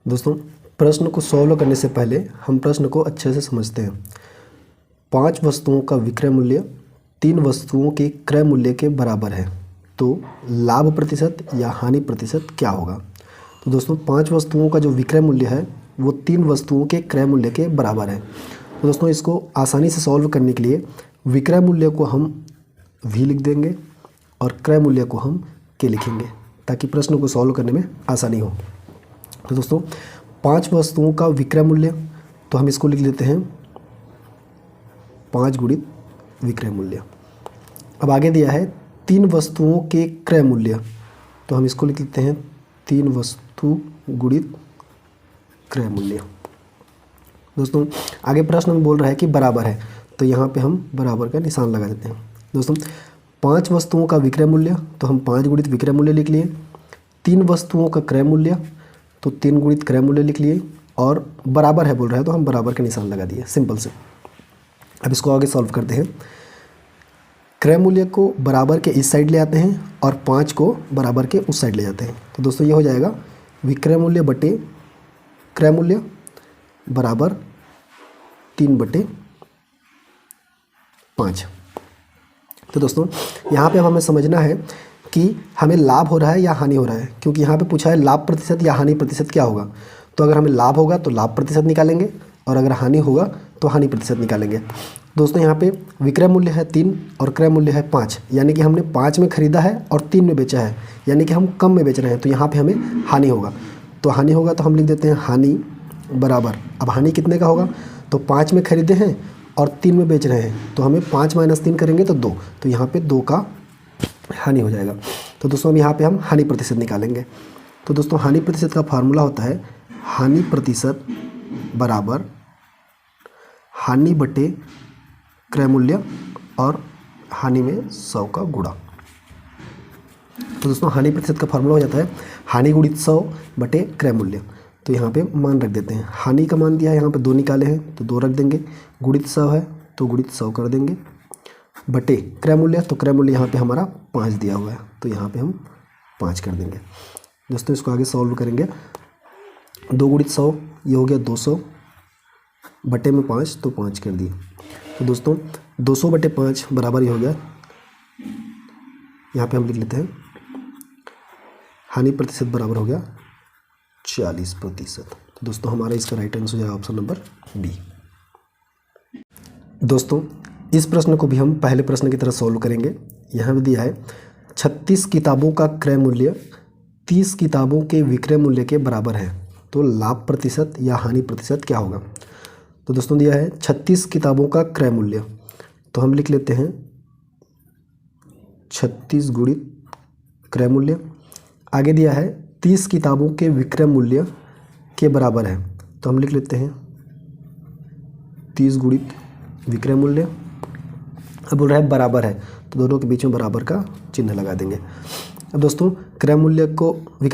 दोस्तों, प्रश्न को सॉल्व करने से पहले हम प्रश्न को अच्छे से समझते हैं। 5 वस्तुओं का विक्रय मूल्य 3 वस्तुओं के क्रय मूल्य के बराबर है, तो लाभ प्रतिशत या हानि प्रतिशत क्या होगा। तो दोस्तों, 5 वस्तुओं का जो विक्रय मूल्य है वो 3 वस्तुओं के क्रय मूल्य के बराबर है। तो दोस्तों, इसको आसानी से सॉल्व करने के लिए विक्रय मूल्य को हम V लिख देंगे और क्रय मूल्य को हम K लिखेंगे, ताकि प्रश्न को सॉल्व करने में आसानी हो। तो दोस्तों, 5 वस्तुओं का विक्रय मूल्य, तो हम इसको लिख लेते हैं 5 गुणित विक्रय मूल्य। अब आगे दिया है 3 वस्तुओं के क्रय मूल्य, तो हम इसको लिख लेते हैं 3 वस्तु गुणित क्रय मूल्य। दोस्तों, आगे प्रश्न में बोल रहा है कि बराबर है, तो यहाँ पे हम बराबर का निशान लगा देते हैं। दोस्तों, 5 वस्तुओं का विक्रय मूल्य, तो हम 5 गुणित विक्रय मूल्य लिख लिए। 3 वस्तुओं का क्रय मूल्य, तो 3 गुणित क्रय मूल्य लिख लिए, और बराबर है बोल रहा है तो हम बराबर का निशान लगा दिए, सिंपल से। अब इसको आगे सॉल्व करते हैं। क्रय मूल्य को बराबर के इस साइड ले आते हैं और 5 को बराबर के उस साइड ले जाते हैं। तो दोस्तों, ये हो जाएगा विक्रय मूल्य बटे क्रय मूल्य बराबर 3/5। तो दोस्तों, यहाँ पे अब हमें समझना है कि हमें लाभ हो रहा है या हानि हो रहा है, क्योंकि यहाँ पे पूछा है लाभ प्रतिशत या हानि प्रतिशत क्या होगा। तो अगर हमें लाभ होगा तो लाभ प्रतिशत निकालेंगे, और अगर हानि होगा तो हानि प्रतिशत निकालेंगे। दोस्तों, यहाँ पे विक्रय मूल्य है 3 और क्रय मूल्य है 5, यानी कि हमने 5 में खरीदा है और 3 में बेचा है, यानी कि हम कम में बेच रहे हैं, तो यहाँ पर हमें हानि होगा। तो हानि होगा तो हम लिख देते हैं हानि बराबर, अब हानि कितने का होगा, तो 5 में खरीदे हैं और 3 में बेच रहे हैं, तो हमें 5 - 3 करेंगे तो 2, तो यहाँ पे 2 का हानि हो जाएगा। तो दोस्तों, अब यहाँ पे हम हानि प्रतिशत निकालेंगे। तो दोस्तों, हानि प्रतिशत का फार्मूला होता है हानि प्रतिशत बराबर हानि बटे क्रय मूल्य और हानि में 100 का गुणा। तो दोस्तों, हानि प्रतिशत का फार्मूला हो जाता है हानि गुणित 100 बटे क्रय मूल्य। तो यहाँ पे मान रख देते हैं, हानि का मान दिया है यहाँ पे 2 निकाले हैं तो 2 रख देंगे, गुणित 100 है तो गुणित 100 कर देंगे, बटे क्रय मूल्य, तो क्रय मूल्य यहाँ पे हमारा 5 दिया हुआ है, तो यहाँ पे हम 5 कर देंगे। दोस्तों, इसको आगे सॉल्व करेंगे। 2 गुणित 100 ये हो गया 200, बटे में 5 तो 5 कर दिए। तो दोस्तों, 200 बटे 5 बराबर ही हो गया, यहाँ पे हम लिख लेते हैं हानि प्रतिशत बराबर हो गया 40%। तो दोस्तों, हमारा इसका राइट आंसर हो जाएगा ऑप्शन नंबर बी। दोस्तों, इस प्रश्न को भी हम पहले प्रश्न की तरह सॉल्व करेंगे। यहाँ भी दिया है 36 किताबों का क्रय मूल्य 30 किताबों के विक्रय मूल्य के बराबर है, तो लाभ प्रतिशत या हानि प्रतिशत क्या होगा। तो दोस्तों, दिया है 36 किताबों का क्रय मूल्य, तो हम लिख लेते हैं 36 गुणित क्रय मूल्य। आगे दिया है 30 किताबों के विक्रय मूल्य के बराबर है, तो हम लिख लेते हैं 30 गुणित विक्रय मूल्य। अब बोल रहा है बराबर है, तो दोनों के बीच में बराबर का चिन्ह लगा देंगे। अब दोस्तों, विक्रय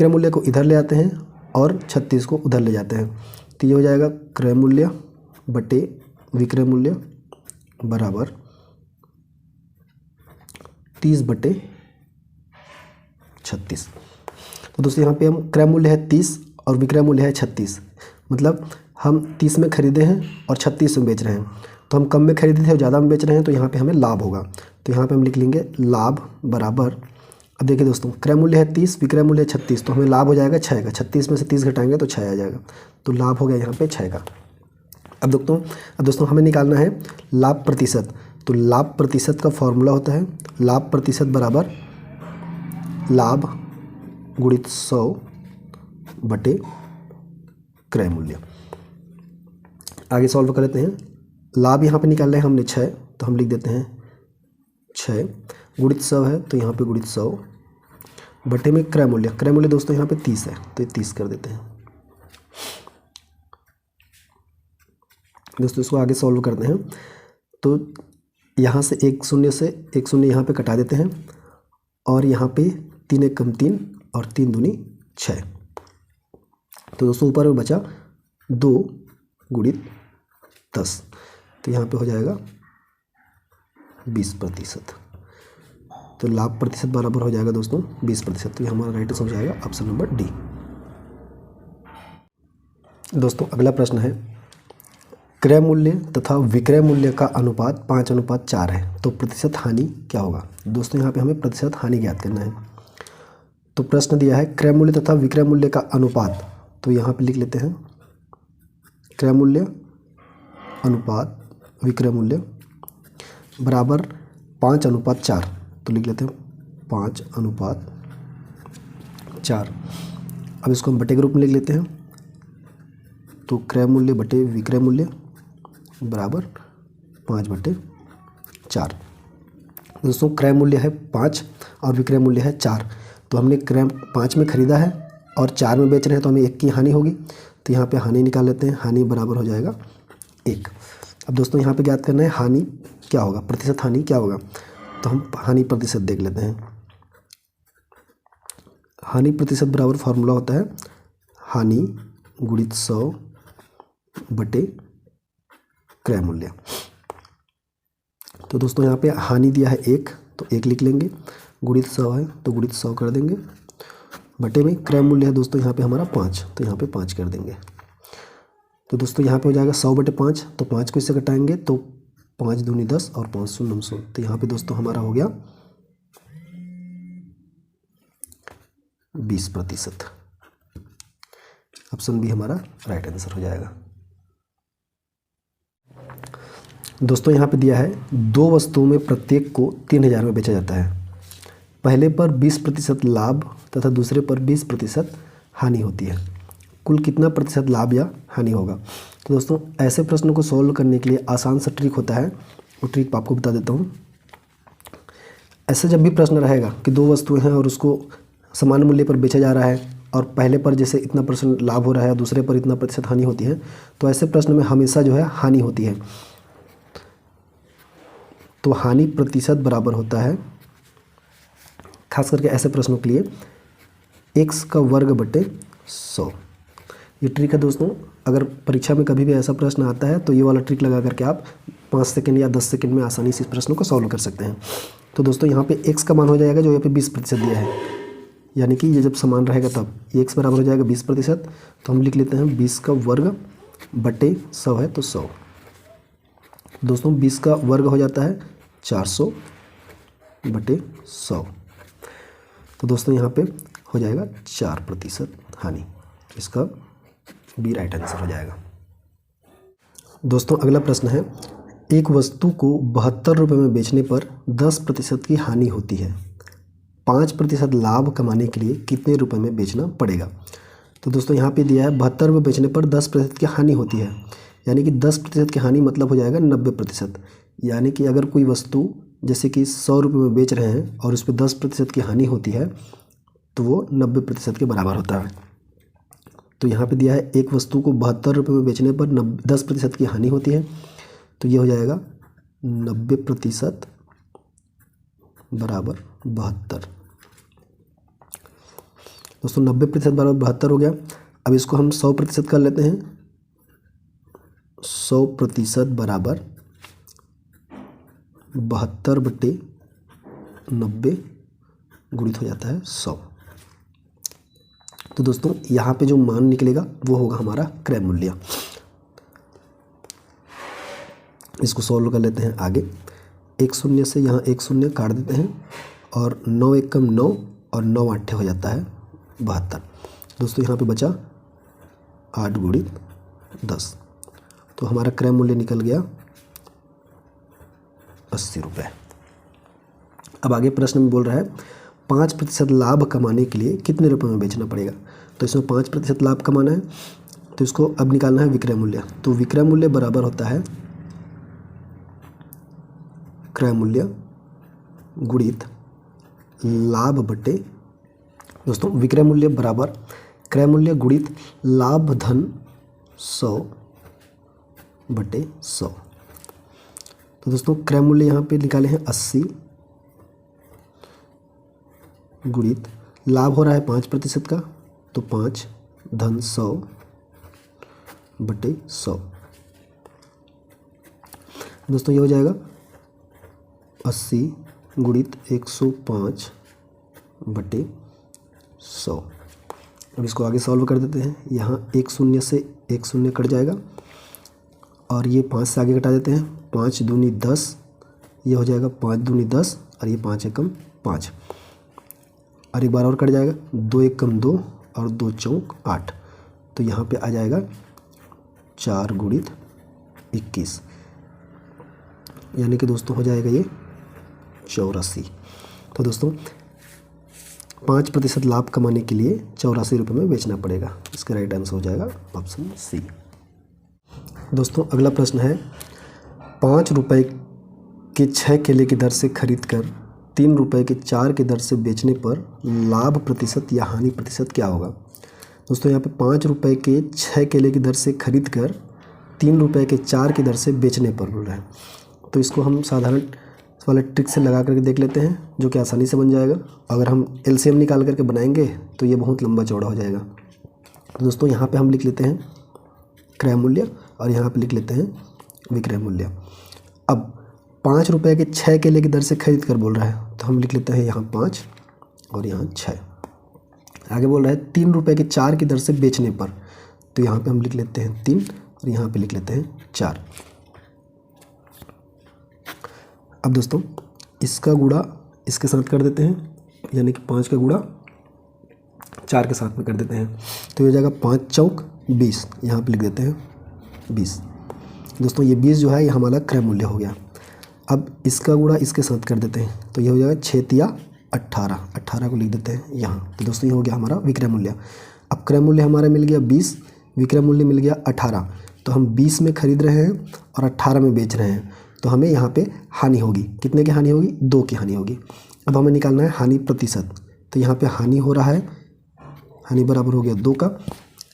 मूल्य को इधर ले आते हैं और 36 को उधर ले जाते हैं, तो ये हो जाएगा क्रय मूल्य बटे विक्रय मूल्य बराबर 30/36। तो दोस्तों, यहाँ पे हम क्रय मूल्य है 30 और विक्रय मूल्य है 36, मतलब हम 30 में खरीदे हैं और 36 में बेच रहे हैं, तो हम कम में खरीदे थे और ज़्यादा में बेच रहे हैं, तो यहाँ पे हमें लाभ होगा। तो यहाँ पे हम लिख लेंगे लाभ बराबर, अब देखिए दोस्तों, क्रय मूल्य है 30, विक्रय मूल्य है 36, तो हमें लाभ हो जाएगा 6 का। 36 में से 30 घटाएंगे तो 6 आ जाएगा, तो लाभ हो गया यहाँ पे 6 का। अब दोस्तों हमें निकालना है लाभ प्रतिशत। तो लाभ प्रतिशत का फॉर्मूला होता है लाभ प्रतिशत बराबर लाभ गुणित 100 बटे क्रय मूल्य। आगे सॉल्व कर लेते हैं। लाभ यहाँ पे निकालना है हमने 6, तो हम लिख देते हैं 6 गुणित 100 है, तो यहाँ पे गुणित 100 बटे में क्रय मूल्य। क्रय मूल्य दोस्तों यहाँ पे 30 है, तो ये 30 कर देते हैं। दोस्तों, इसको आगे सॉल्व करते हैं। तो यहाँ से एक शून्य यहाँ पे कटा देते हैं, और यहाँ पे 3 × 1 = 3 और 3 दूनी 6। तो दोस्तों, ऊपर में बचा 2 गुणित 10, तो यहाँ पे हो जाएगा 20%। तो लाभ प्रतिशत बराबर हो जाएगा दोस्तों 20%। तो ये हमारा राइट आंसर हो जाएगा ऑप्शन नंबर डी। दोस्तों अगला प्रश्न है, क्रय मूल्य तथा विक्रय मूल्य का अनुपात 5:4 है, तो प्रतिशत हानि क्या होगा। दोस्तों यहाँ पे हमें प्रतिशत हानि ज्ञात करना है। तो प्रश्न दिया है क्रय मूल्य तथा विक्रय मूल्य का अनुपात, तो यहाँ पे लिख लेते हैं क्रय मूल्य अनुपात विक्रय मूल्य बराबर 5:4, तो लिख लेते हैं 5:4। अब इसको हम बटे के रूप में लिख लेते हैं, तो क्रय मूल्य बटे विक्रय मूल्य बराबर 5/4। दोस्तों क्रय मूल्य है 5 और विक्रय मूल्य है 4, तो हमने क्रय 5 में ख़रीदा है और 4 में बेच रहे हैं, तो हमें 1 की हानि होगी, तो यहाँ पे हानि निकाल लेते हैं। हानि बराबर हो जाएगा 1। अब दोस्तों यहाँ पे ज्ञात करना है हानि क्या होगा, प्रतिशत हानि क्या होगा, तो हम हानि प्रतिशत देख लेते हैं। हानि प्रतिशत बराबर फार्मूला होता है हानि गुणित 100 बटे क्रय मूल्य। तो दोस्तों यहाँ पे हानि दिया है 1, तो 1 लिख लेंगे, गुणित 100 है तो गुणित 100 कर देंगे, बटे में क्रय मूल्य है दोस्तों यहाँ पे हमारा 5, तो यहाँ पे 5 कर देंगे। तो दोस्तों यहाँ पे हो जाएगा 100/5, तो 5 को इससे घटाएंगे तो 5 दूनी 10 और 5 शून्य 900, तो यहाँ पे दोस्तों हमारा हो गया 20%। ऑप्शन बी हमारा राइट आंसर हो जाएगा। दोस्तों यहाँ पे दिया है 2 वस्तुओं में प्रत्येक को 3000 में बेचा जाता है। पहले पर 20% लाभ तथा दूसरे पर 20% हानि होती है। कुल कितना प्रतिशत लाभ या हानि होगा। तो दोस्तों ऐसे प्रश्नों को सॉल्व करने के लिए आसान सा ट्रिक होता है, वो ट्रिक आपको बता देता हूँ। ऐसे जब भी प्रश्न रहेगा कि 2 वस्तुएं हैं और उसको समान मूल्य पर बेचा जा रहा है और पहले पर जैसे इतना % लाभ हो रहा है और दूसरे पर इतना प्रतिशत हानि होती है, तो ऐसे प्रश्न में हमेशा जो है हानि होती है। तो हानि प्रतिशत बराबर होता है, खास करके ऐसे प्रश्नों के लिए, x का वर्ग बटे 100। ये ट्रिक है दोस्तों। अगर परीक्षा में कभी भी ऐसा प्रश्न आता है तो ये वाला ट्रिक लगा करके आप 5 सेकंड या 10 सेकंड में आसानी से इस प्रश्न को सॉल्व कर सकते हैं। तो दोस्तों यहाँ पे x का मान हो जाएगा जो यहाँ पे 20% दिया है, यानी कि ये जब समान रहेगा तब x बराबर हो जाएगा 20%। तो हम लिख लेते हैं 20 का वर्ग बटे 100 है तो 100। दोस्तों 20 का वर्ग हो जाता है 400 बटे 100। तो दोस्तों यहाँ पे हो जाएगा 4% हानि, इसका बी राइट आंसर हो जाएगा। दोस्तों अगला प्रश्न है, एक वस्तु को 72 रुपये में बेचने पर 10% की हानि होती है। 5% लाभ कमाने के लिए कितने रुपए में बेचना पड़ेगा। तो दोस्तों यहाँ पे दिया है 72 रुपये बेचने पर 10% की हानि होती है, यानी कि 10% की हानि मतलब हो जाएगा 90%। यानी कि अगर कोई वस्तु जैसे कि 100 रुपये में बेच रहे हैं और उस पर 10% की हानि होती है तो वो 90% के बराबर होता है। तो यहाँ पे दिया है एक वस्तु को 72 रुपये में बेचने पर 10% की हानि होती है, तो ये हो जाएगा 90% बराबर 72। दोस्तों 90% बराबर 72 हो गया। अब इसको हम 100% कर लेते हैं। 100% बराबर 72/90 गुणित हो जाता है 100। तो दोस्तों यहाँ पे जो मान निकलेगा वो होगा हमारा क्रय मूल्य। इसको सॉल्व कर लेते हैं आगे। 1 शून्य से यहाँ 1 शून्य काट देते हैं और 9 एकम 9 और 9 आठे हो जाता है 72। दोस्तों यहाँ पे बचा 8 गुणित 10, तो हमारा क्रय मूल्य निकल गया 80 रुपये। अब आगे प्रश्न में बोल रहा है 5% लाभ कमाने के लिए कितने रुपए में बेचना पड़ेगा। तो इसमें 5% लाभ कमाना है, तो इसको अब निकालना है विक्रय मूल्य। तो विक्रय मूल्य बराबर होता है क्रय मूल्य गुणित लाभ बटे, दोस्तों विक्रय मूल्य बराबर क्रय मूल्य गुणित लाभ धन 100 बटे 100। तो दोस्तों क्रय मूल्य यहाँ पे निकाले हैं 80 गुणित लाभ हो रहा है 5% का, तो 5 धन 100 बटे 100। दोस्तों ये हो जाएगा 80 गुणित 105 बटे 100। अब इसको आगे सॉल्व कर देते हैं। यहाँ एक शून्य से एक शून्य कट जाएगा और ये 5 से आगे घटा देते हैं। 5 दूनी 10, ये हो जाएगा 5 दूनी 10 और ये 5 एकम 5 और एक बार और कट जाएगा। 2 एकम 2 और 2 चौक 8, तो यहाँ पे आ जाएगा 4 गुणित 21, यानी कि दोस्तों हो जाएगा ये 84। तो दोस्तों 5% लाभ कमाने के लिए 84 रुपये में बेचना पड़ेगा। इसका राइट आंसर हो जाएगा ऑप्शन सी। दोस्तों अगला प्रश्न है, 5 रुपये के 6 केले की दर से खरीद कर 3 रुपये के 4 की दर से बेचने पर लाभ प्रतिशत या हानि प्रतिशत क्या होगा। दोस्तों यहाँ पे 5 रुपये के 6 केले की दर से खरीद कर 3 रुपये के 4 की दर से बेचने पर बोल रहा है। तो इसको हम साधारण वाले ट्रिक से लगा करके देख लेते हैं, जो कि आसानी से बन जाएगा। अगर हम एलसीएम निकाल करके बनाएंगे तो ये बहुत लंबा चौड़ा हो जाएगा। तो दोस्तों यहाँ पे हम लिख लेते हैं क्रय मूल्य और यहाँ पे लिख लेते हैं विक्रय मूल्य। अब 5 रुपये के 6 केले की दर से खरीद कर बोल रहा है, तो हम लिख लेते हैं यहाँ 5 और यहाँ 6। आगे बोल रहा है 3 रुपये के 4 की दर से बेचने पर, तो यहाँ पे हम लिख लेते हैं 3 और यहाँ पे लिख लेते हैं 4। अब दोस्तों इसका गुणा इसके साथ कर देते हैं, यानी कि 5 का गुणा 4 के साथ में कर देते हैं, तो ये हो जाएगा 5 चौक 20, यहाँ पे लिख देते हैं 20। दोस्तों ये 20 जो है ये हमारा क्रय मूल्य हो गया। अब इसका गुणा इसके साथ कर देते हैं, तो ये हो जाएगा 6 तिया 18, 18 को लिख देते हैं यहाँ। तो दोस्तों ये हो गया हमारा विक्रय मूल्य। अब क्रय मूल्य हमारा मिल गया 20, विक्रय मूल्य मिल गया 18, तो हम 20 में खरीद रहे हैं और 18 में बेच रहे हैं, तो हमें यहाँ पे हानि होगी। कितने की हानि होगी? 2 की हानि होगी। अब हमें निकालना है हानि प्रतिशत, तो यहाँ पे हानि हो रहा है, हानि बराबर हो गया 2 का।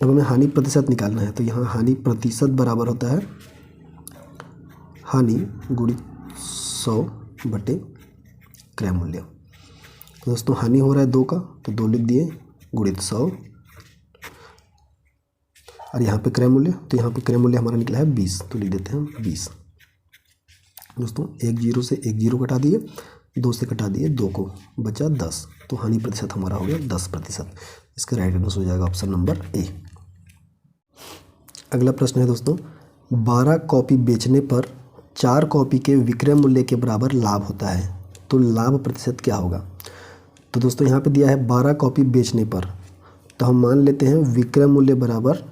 अब हमें हानि प्रतिशत निकालना है, तो यहाँ हानि प्रतिशत बराबर होता है हानि गुणित 100 बटे क्रय मूल्य। तो दोस्तों हानि हो रहा है 2 का, तो 2 लिख दिए गुणित 100 और यहाँ पे क्रय मूल्य, तो यहाँ पे क्रय मूल्य हमारा निकला है 20, तो लिख देते हैं 20। दोस्तों 1 0 से 1 0 कटा दिए, 2 से कटा दिए 2 को, बचा 10, तो हानि प्रतिशत हमारा हो गया 10%। इसका राइट आंसर हो जाएगा ऑप्शन नंबर ए। अगला प्रश्न है दोस्तों, 12 कॉपी बेचने पर 4 कॉपी के विक्रय मूल्य के बराबर लाभ होता है, तो लाभ प्रतिशत क्या होगा। तो दोस्तों यहाँ पे दिया है 12 कॉपी बेचने पर, तो हम मान लेते हैं विक्रय मूल्य बराबर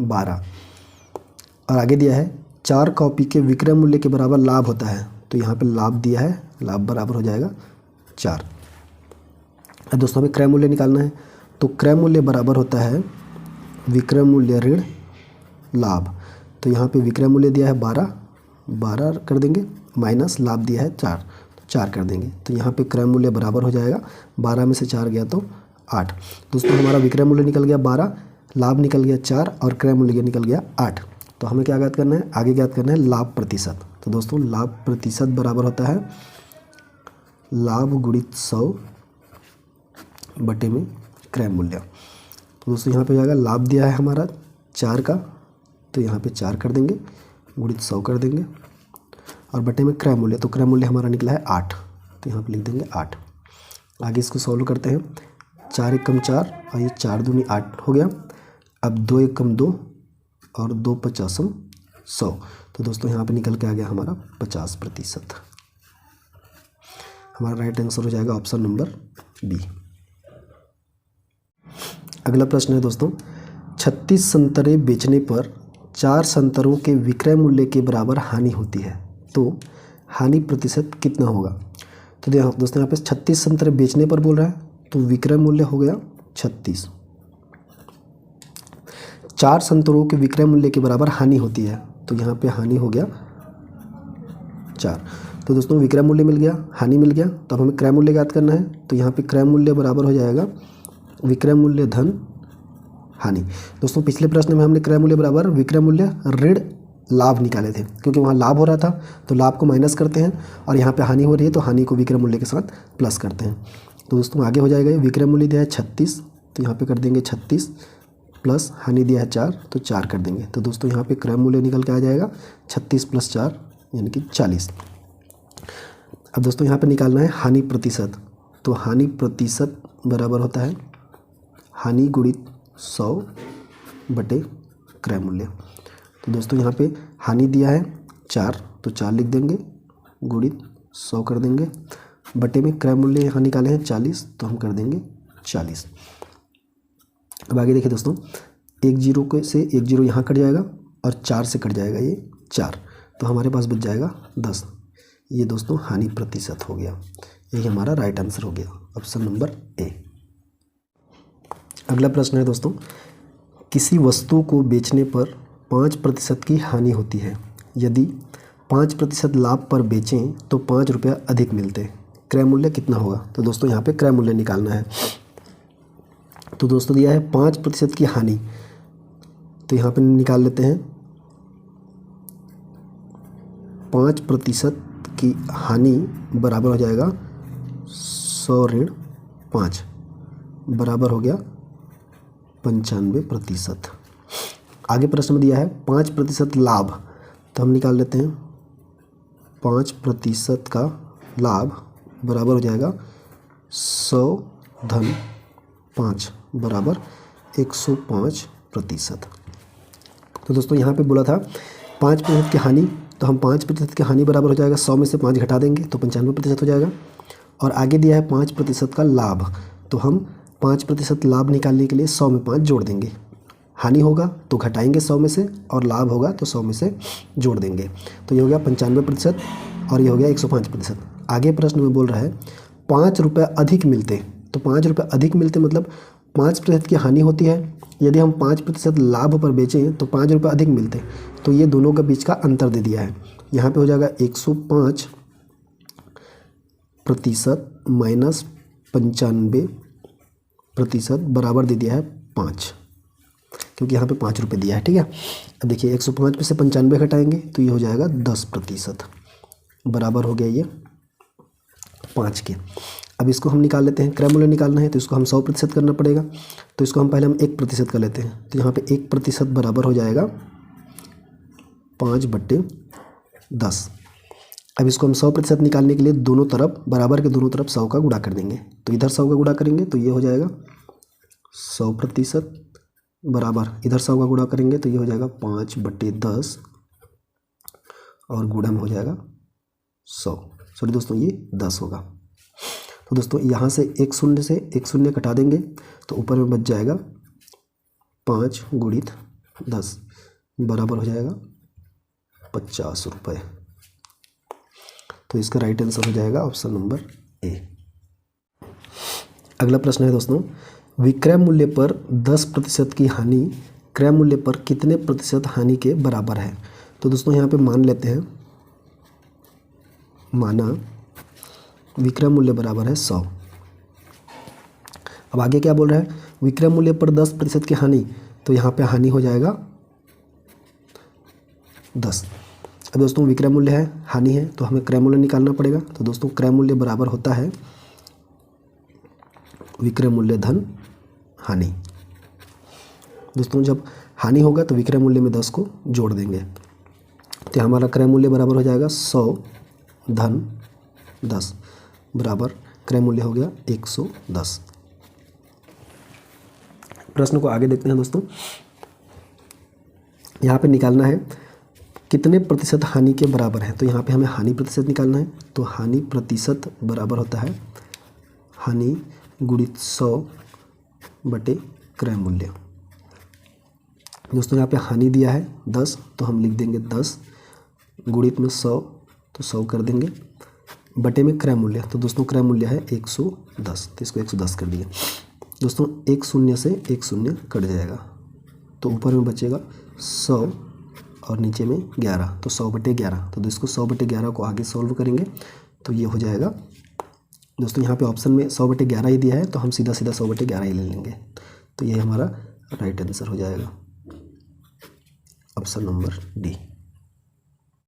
12 और आगे दिया है 4 कॉपी के विक्रय मूल्य के बराबर लाभ होता है, तो यहाँ पे लाभ दिया है, लाभ बराबर हो जाएगा 4। अब दोस्तों हमें क्रय मूल्य निकालना है, तो क्रय मूल्य बराबर होता है विक्रय मूल्य ऋण लाभ। तो यहाँ पे विक्रय मूल्य दिया है 12, 12 कर देंगे, माइनस लाभ दिया है 4, तो 4 कर देंगे। तो यहाँ पे क्रय मूल्य बराबर हो जाएगा 12 में से 4 गया तो 8। दोस्तों हमारा विक्रय मूल्य निकल गया 12, लाभ निकल गया 4 और क्रय मूल्य निकल गया 8। तो हमें क्या ज्ञात करना है? आगे ज्ञात करना है लाभ प्रतिशत। तो दोस्तों लाभ प्रतिशत बराबर होता है लाभ गुणित 100 बटे में क्रय मूल्य। तो दोस्तों यहाँ पे जाएगा लाभ दिया है हमारा 4 का, तो यहाँ पे 4 कर देंगे, गुणित 100 कर देंगे और बटे में क्रय मूल्य, तो क्रय मूल्य हमारा निकला है 8, तो यहाँ पे लिख देंगे 8। आगे इसको सॉल्व करते हैं, 4 एकम 4 और ये 4 दूनी 8 हो गया। अब 2 एकम 2 और 2 पचासम 100, तो दोस्तों यहाँ पे निकल के आ गया हमारा 50%। हमारा राइट आंसर हो जाएगा ऑप्शन नंबर बी। अगला प्रश्न है दोस्तों, 36 संतरे बेचने पर 4 संतरों के विक्रय मूल्य के बराबर हानि होती है, तो हानि प्रतिशत कितना होगा। तो दोस्तों यहाँ पे 36 संतरे बेचने पर बोल रहा है, तो विक्रय मूल्य हो गया 36। 4 संतरों के विक्रय मूल्य के बराबर हानि होती है, तो यहाँ पे हानि हो गया 4। तो दोस्तों विक्रय मूल्य मिल गया, हानि मिल गया, तो अब हमें क्रय मूल्य ज्ञात करना है। तो यहाँ पे क्रय मूल्य बराबर हो जाएगा विक्रय मूल्य धन हानि। दोस्तों पिछले प्रश्न में हमने क्रय मूल्य बराबर विक्रय मूल्य ऋण लाभ निकाले थे, क्योंकि वहाँ लाभ हो रहा था तो लाभ को माइनस करते हैं और यहाँ पे हानि हो रही है तो हानि को विक्रय मूल्य के साथ प्लस करते हैं। तो दोस्तों आगे हो जाएगा, विक्रय मूल्य दिया है 36, तो यहाँ पे कर देंगे 36 प्लस हानि दिया है 4, तो 4 कर देंगे। तो दोस्तों यहाँ पे क्रय मूल्य निकल के आ जाएगा 36 + 4 यानी कि 40। अब दोस्तों यहाँ पे निकालना है हानि प्रतिशत, तो हानि प्रतिशत बराबर होता है हानि गुणित 100 बटे क्रय मूल्य। तो दोस्तों यहाँ पे हानि दिया है 4, तो 4 लिख देंगे, गुणित 100 कर देंगे, बटे में क्रय मूल्य यहाँ निकाले हैं 40, तो हम कर देंगे 40। अब आगे देखिए दोस्तों, 1 0 के से 1 0 यहाँ कट जाएगा और 4 से कट जाएगा ये 4, तो हमारे पास बच जाएगा 10। ये दोस्तों हानि प्रतिशत हो गया। यही हमारा राइट आंसर हो गया, ऑप्शन नंबर ए। अगला प्रश्न है दोस्तों, किसी वस्तु को बेचने पर 5% की हानि होती है। यदि 5% लाभ पर बेचें तो 5 रुपया अधिक मिलते, क्रय मूल्य कितना होगा? तो दोस्तों यहाँ पे क्रय मूल्य निकालना है। तो दोस्तों दिया है 5% की हानि, तो यहाँ पे निकाल लेते हैं। 5% की हानि बराबर हो जाएगा 100 ऋण 5, बराबर हो गया 95%। आगे प्रश्न में दिया है 5% लाभ, तो हम निकाल लेते हैं। 5% का लाभ बराबर हो जाएगा 100 धन 5 बराबर 105%। तो दोस्तों यहाँ पे बोला था 5% की हानि, तो हम 5% की हानि बराबर हो जाएगा 100 में से 5 घटा देंगे तो 95% हो जाएगा। और आगे दिया है 5% का लाभ, तो हम 5% लाभ निकालने के लिए 100 में 5 जोड़ देंगे। हानि होगा तो घटाएंगे 100 में से, और लाभ होगा तो 100 में से जोड़ देंगे। तो ये हो गया 95% और ये हो गया 105%। आगे प्रश्न में बोल रहा है 5 रुपये अधिक मिलते, तो 5 रुपये अधिक मिलते मतलब 5% की हानि होती है। यदि हम 5% लाभ पर बेचें तो 5 रुपये अधिक मिलते, तो ये दोनों के बीच का अंतर दे दिया है। यहाँ पे हो जाएगा 105% माइनस 95% बराबर दे दिया है 5, क्योंकि यहाँ पे 5 रुपये दिया है। ठीक है, अब देखिए 105 में से 95 घटाएंगे तो ये हो जाएगा 10%, बराबर हो गया ये 5 के। अब इसको हम निकाल लेते हैं, क्रय मूल्य निकालना है तो इसको हम 100% करना पड़ेगा, तो इसको हम पहले 1% कर लेते हैं। तो यहाँ पे 1% बराबर हो जाएगा 5/10। अब इसको हम 100% निकालने के लिए दोनों तरफ बराबर के दोनों तरफ 100 का गुणा कर देंगे, तो इधर 100 का गुणा करेंगे तो ये हो जाएगा 100% बराबर इधर 100 का गुणा करेंगे तो ये हो जाएगा 5/10 और गुणा में हो जाएगा 100। सॉरी दोस्तों ये 10 होगा। तो दोस्तों यहाँ से 1 शून्य से 1 शून्य कटा देंगे तो ऊपर में बच जाएगा 5 गुणित 10 बराबर हो जाएगा 50 रुपये। तो इसका राइट आंसर हो जाएगा ऑप्शन नंबर ए। अगला प्रश्न है दोस्तों, विक्रय मूल्य पर 10% की हानि क्रय मूल्य पर कितने प्रतिशत हानि के बराबर है? तो दोस्तों यहाँ पे मान लेते हैं, माना विक्रय मूल्य बराबर है 100। अब आगे क्या बोल रहा है, विक्रय मूल्य पर 10% की हानि, तो यहाँ पे हानि हो जाएगा 10। अब दोस्तों विक्रय मूल्य है, हानि है, तो हमें क्रय मूल्य निकालना पड़ेगा। तो दोस्तों क्रय मूल्य बराबर होता है विक्रय मूल्य धन हानि। दोस्तों जब हानि होगा तो विक्रय मूल्य में 10 को जोड़ देंगे, तो हमारा क्रय मूल्य बराबर हो जाएगा 100 धन 10 बराबर क्रय मूल्य हो गया 110। प्रश्न को आगे देखते हैं दोस्तों। यहाँ पे निकालना है कितने प्रतिशत हानि के बराबर है, तो यहाँ पे हमें हानि प्रतिशत निकालना है। तो हानि प्रतिशत बराबर होता है हानि गुणित 100 बटे क्रय मूल्य। दोस्तों यहाँ पे हानि दिया है 10, तो हम लिख देंगे 10 गुणित में 100, तो 100 कर देंगे, बटे में क्रय मूल्य। तो दोस्तों क्रय मूल्य है 110, तो इसको 110 कर दिए। दोस्तों 1 शून्य से 1 शून्य कट जाएगा, तो ऊपर में बचेगा 100 और नीचे में 11, तो 100/11। तो इसको 100/11 को आगे सॉल्व करेंगे तो ये हो जाएगा। दोस्तों यहाँ पे ऑप्शन में 100/11 ही दिया है, तो हम सीधा 100/11 ही ले लेंगे। तो ये हमारा राइट आंसर हो जाएगा ऑप्शन नंबर डी।